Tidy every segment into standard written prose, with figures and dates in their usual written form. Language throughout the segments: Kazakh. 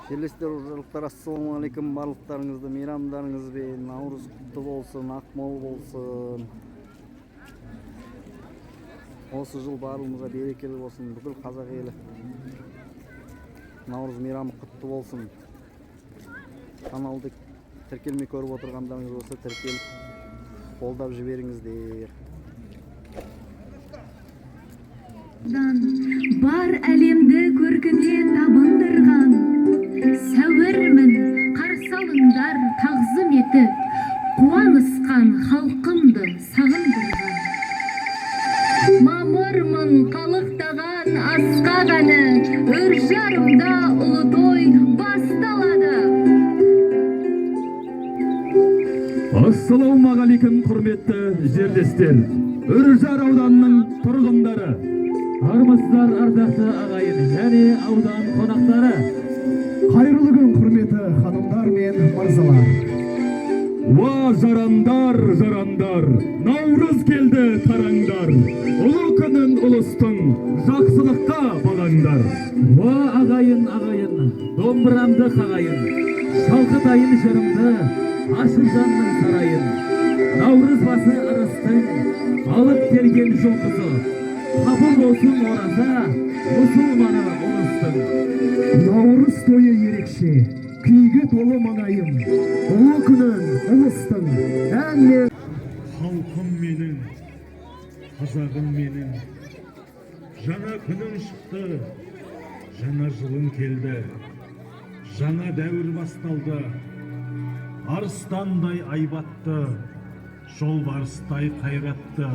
Жерлестер, ұржалықтар, ассалаумағалейкум, барлықтарыңызды мейрамдарыңызбен, наурыз құтты болсын, ақмол болсын. Осы жыл барлығымызға берекелі болсын, бүкіл қазақ елі. Наурыз мейрамы құтты болсын. Каналды тіркелмей көріп отырғандарыңыз болса, тіркеліп қолдап жіберіңіздер. Бар әлемді көркіне табындырған сәуірмін, қарсы алыңдар тағзым етіп, қуанысқан халқымды сағындырған. Мамырмын қалықтаған асқақ әні, Үржарымда ұлы той басталады. Ассалаумағалейкум, құрметті жерлестер, Үржар ауданының тұрғындары, армысыздар ардақты ағайын және аудан қонақтары. Қайырлы күн, құрметті ханымдар мен мырзалар. Уа жарандар, жарандар, наурыз келді тараңдар, ұлы күнін ұлыстың жақсылыққа балаңдар. Уа ағайын, ағайын, домбырамды қағайын, шалқытайын жырымды, Ашылжанның сарайын. Наурыз басы ырыстың, алып келген жылқысы, қабыл болсын ораза, мұсылманы ұлыстың. Наурыз тойы ерекше, күйге толы маңайым, ұлы күнін ұлыстың, әнмен. Халқым менің, қазағым менің, жаңа күнің шықты, жаңа жылың келді, жаңа дәуір басталды. Арыстандай айбатты, жолбарыстай қайратты,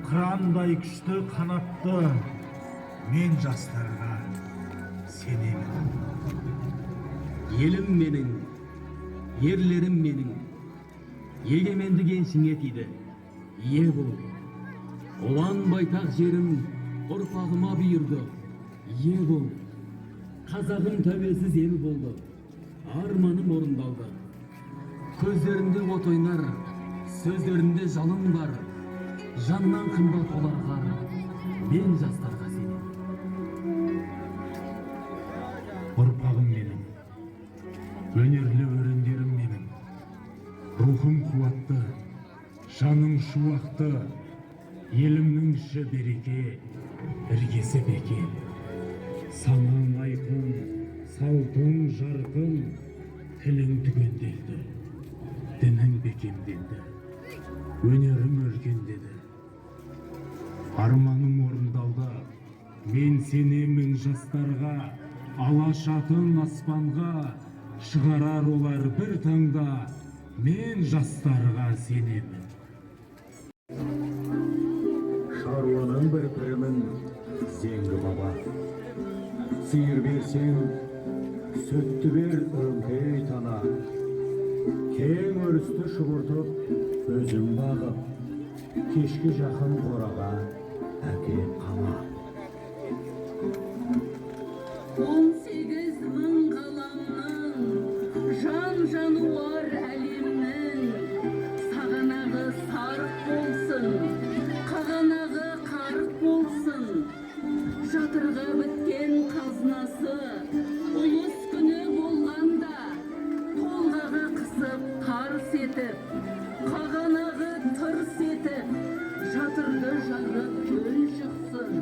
қырандай күшті қанатты, мен жастарға сенемін. Елім менің, ерлерім менің, егемендік еншіңе тиді, ие болып. Ұлан байтақ жерім ұрпағыма бұйырды, ие болып. Қазағым тәуелсіз ел болды, арманым орындалды. Көздерінде от ойнар, сөздерінде жалын бар, жаннан қымбат оларға, мен жастарға сенемін. Ұрпағым менің, өнерлі өрендерім менің, рухым қуатты, жаның шуақты, елімнің іші береке, іргесі бекем. Санаң айқын, салтың жарқын, тілің түгенделді, дінің бекемделді, өнерім өркендеді. Арманым орындалды, мен сенемін жастарға, алашатын аспанға, шығарар олар бір таңда, мен жастарға сенемін. Шаруаның бір пірімін зеңгі баба, сиыр берсең, сүтті бер өңкей тана, кең өрісті шұбыртып өзім бағып, кешке жақын қораға әкеп қама. 18 мың қаламның, жан-жануар әлемнің, сағанағы сарық болсын, қағанағы қарық болсын, жатырға біткен қазынасы, ұлыс күні болғанда, толғаға қысып қарс етіп, қағанағы тырс етіп, жатырды жарып көл шықсын.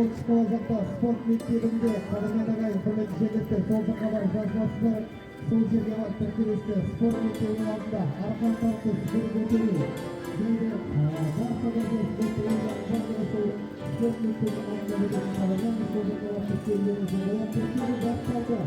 Солтүстік Қазақстан спорт мектебінде қадырмен ағайын құрметті жерлестер сол жаққа барып жазыласыздар. Сол жерге барып тіркелесіздер. Спорт мектебінің алдында арқан тартып жүгіріп өтелу және баршаларда спорт ойындарын сол спорт мектебінің алдында өтетін қадырмен сол жаққа барып тіркелуіңізді болады. Тіркелу басталды.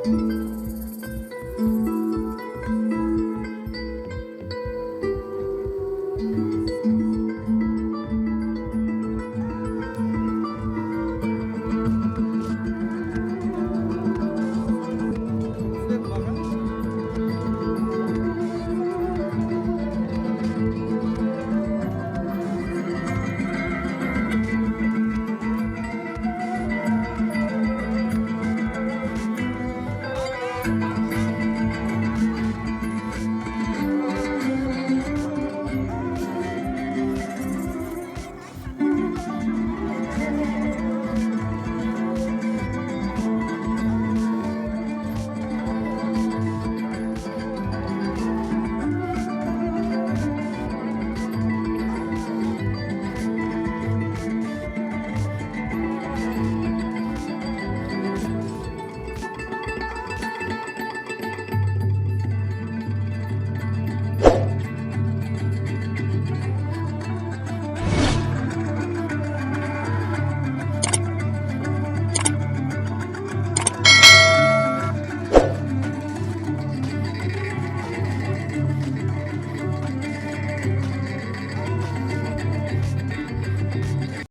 Thank you.